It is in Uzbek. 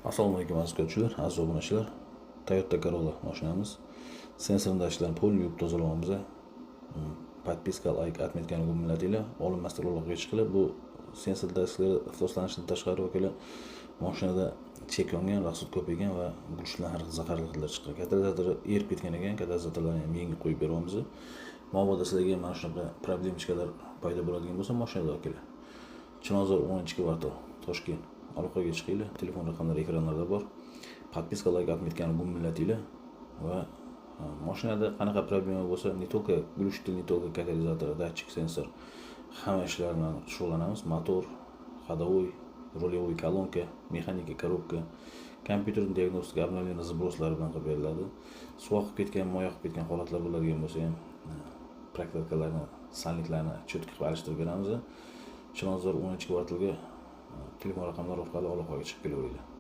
Assalomu alaykum aziz ko'ruvchilar, aziz obunachilar. Toyota Corolla mashinamiz. Sensor dashlarni pol yuvib tozalayapmiz. Podpiska, like, atmetkani minnatlar. Olinmasdan ro'yxatga chiqilib, bu sensor dashlar ifloslanishdan tashqari vakila mashinada chek yongan, rasud ko'paygan va guruchlar zaharli hidlar chiqqan. Katalizator erib ketgan ekan, katalizatorlarni ham yangi qo'yib beryapmiz. Mabodo sizlarga mana shunaqa problemchikalar paydo bo'ladigan bo'lsa, mashinada vakila. Chilonzor 10-kvartal, Toshkent. Aloqaga chiqinglar. Telefon raqamlari ekranlarda bor. Podpiska, like, atmetkani minnatlar va mashinada qanaqa problema bo'lsa, не только guruchli, не только katalizator, datchik, sensor hamma ishlar bilan shug'ullanamiz. Motor, ходовой, рулевой колонка, mexanika korobka, kompyuter diagnostika, обновление сброслari bilan qilib beriladi. Suv oqib ketgan, moy oqib ketgan holatlar bo'ladigan bo'lsa ham praktikalarini, sanliklarni cho'tki qilib alishtirib beramiz. Chilonzor 10-kvartalga telefon raqamlari orqali aloqaga chiqib kelaveringlar.